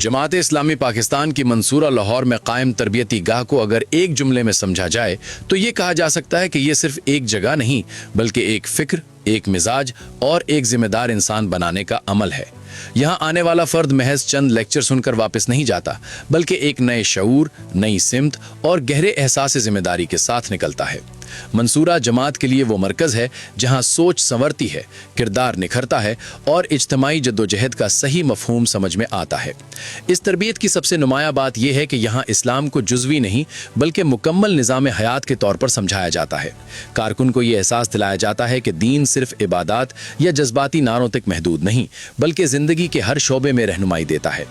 जमात इस्लामी पाकिस्तान की मंसूरा लाहौर में कायम तरबियती गाह को अगर एक जुमले में समझा जाए तो ये कहा जा सकता है कि ये सिर्फ एक जगह नहीं बल्कि एक फिक्र, एक मिजाज और एक जिम्मेदार इंसान बनाने का अमल है। यहाँ आने वाला फर्द महज चंद लेक्चर सुनकर वापस नहीं जाता बल्कि एक नए शऊर, नई सिमत और गहरे एहसास जिम्मेदारी के साथ निकलता है। मंसूरा जमात के लिए वो मरकज है जहाँ सोच संवरती है, किरदार निखरता है और इज्तमाई जद्दोजहद का सही मफहूम समझ में आता है। इस तरबियत की सबसे नुमाया बात यह है कि यहाँ इस्लाम को जुज़वी नहीं बल्कि मुकम्मल निज़ाम हयात के तौर पर समझाया जाता है। कारकुन को ये एहसास दिलाया जाता है कि दीन सिर्फ इबादत या जज्बाती नारों तक महदूद नहीं बल्कि ज़िंदगी के हर शोबे में रहनुमाई देता है।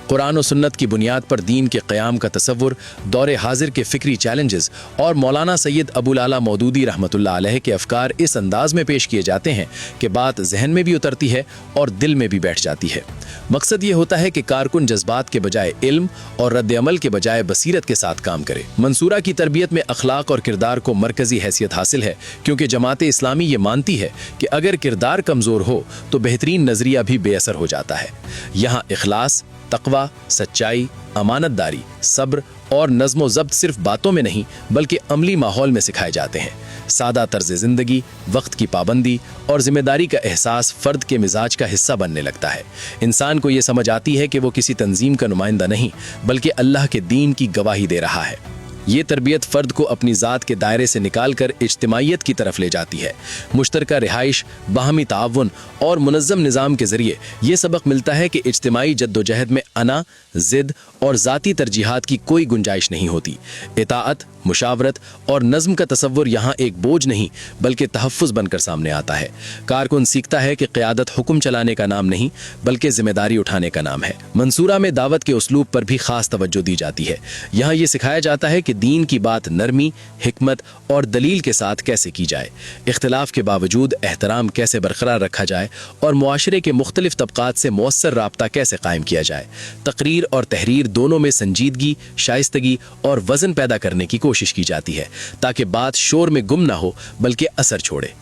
कुरान और सुन्नत की बुनियाद पर दीन के क़याम का तसव्वुर, दौरे हाजिर के फ़िक्री चैलेंजेस और मौलाना सैयद अबुल आला मौदूदी रहमतुल्लाह अलैह के अफकार इस अंदाज में पेश किए जाते हैं कि बात जहन में भी उतरती है और दिल में भी बैठ जाती है। मकसद ये होता है कि कारकुन जज्बात के बजाय इल्म और रद्द अमल के बजाय बसीरत के साथ काम करे। मंसूरा की तरबियत में अखलाक और किरदार को मरकजी हैसियत हासिल है क्योंकि जमात इस्लामी ये मानती है कि अगर किरदार कमज़ोर हो तो बेहतरीन नज़रिया भी बेअसर हो जाता है। यहाँ इखलास, तकवा, सच्चाई, अमानतदारी, सब्र और नज़्म व ज़ब्त सिर्फ बातों में नहीं बल्कि अमली माहौल में सिखाए जाते हैं। सादा तर्ज ज़िंदगी, वक्त की पाबंदी और जिम्मेदारी का एहसास फ़र्द के मिजाज का हिस्सा बनने लगता है। इंसान को ये समझ आती है कि वो किसी तंजीम का नुमाइंदा नहीं बल्कि अल्लाह के दीन की गवाही दे रहा है। ये तरबियत फ़र्द को अपनी ज़ात के दायरे से निकाल कर इज्तिमाइयत की तरफ ले जाती है। मुश्तरका रिहाइश, बाहमी ताउन और मुनज़्ज़म निज़ाम के ज़रिए ये सबक मिलता है कि इज्तिमाई जद्दोजहद में अना, ज़िद और ज़ाती तरजीहात की कोई गुंजाइश नहीं होती। इताअत, मुशावरत और नज़्म का तसव्वुर यहाँ एक बोझ नहीं बल्कि तहफ़्फ़ुज़ बनकर सामने आता है। कारकुन सीखता है कि क़यादत हुक्म चलाने का नाम नहीं बल्कि ज़िम्मेदारी उठाने का नाम है। मंसूरा में दावत के उसलूब पर भी ख़ास तवज्जो दी जाती है। यहाँ ये सिखाया जाता है कि दीन की बात नरमी, हिकमत और दलील के साथ कैसे की जाए, इख्तिलाफ के बावजूद एहतराम कैसे बरकरार रखा जाए और मुआशरे के मुख्तलिफ तबक़ात से मौसर राब्ता कैसे कायम किया जाए। तकरीर और तहरीर दोनों में संजीदगी, शाइस्तगी और वज़न पैदा करने की कोशिश की जाती है ताकि बात शोर में गुम ना हो बल्कि असर छोड़े।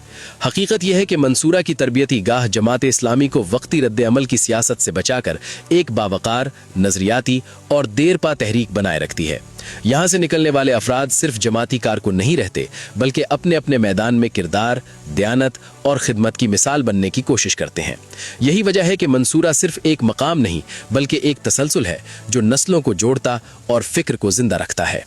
हकीकत यह है कि मंसूरा की तरबियती गाह जमात इस्लामी को वक्ती रद्द अमल की सियासत से बचाकर एक बावकार, नजरियाती और देरपा तहरीक बनाए रखती है। यहाँ से निकलने वाले अफराद सिर्फ जमाती कारकुन नहीं रहते बल्कि अपने अपने मैदान में किरदार, दयानत और खिदमत की मिसाल बनने की कोशिश करते हैं। यही वजह है कि मंसूरा सिर्फ एक मकाम नहीं बल्कि एक तसलसल है जो नस्लों को जोड़ता और फिक्र को जिंदा रखता है।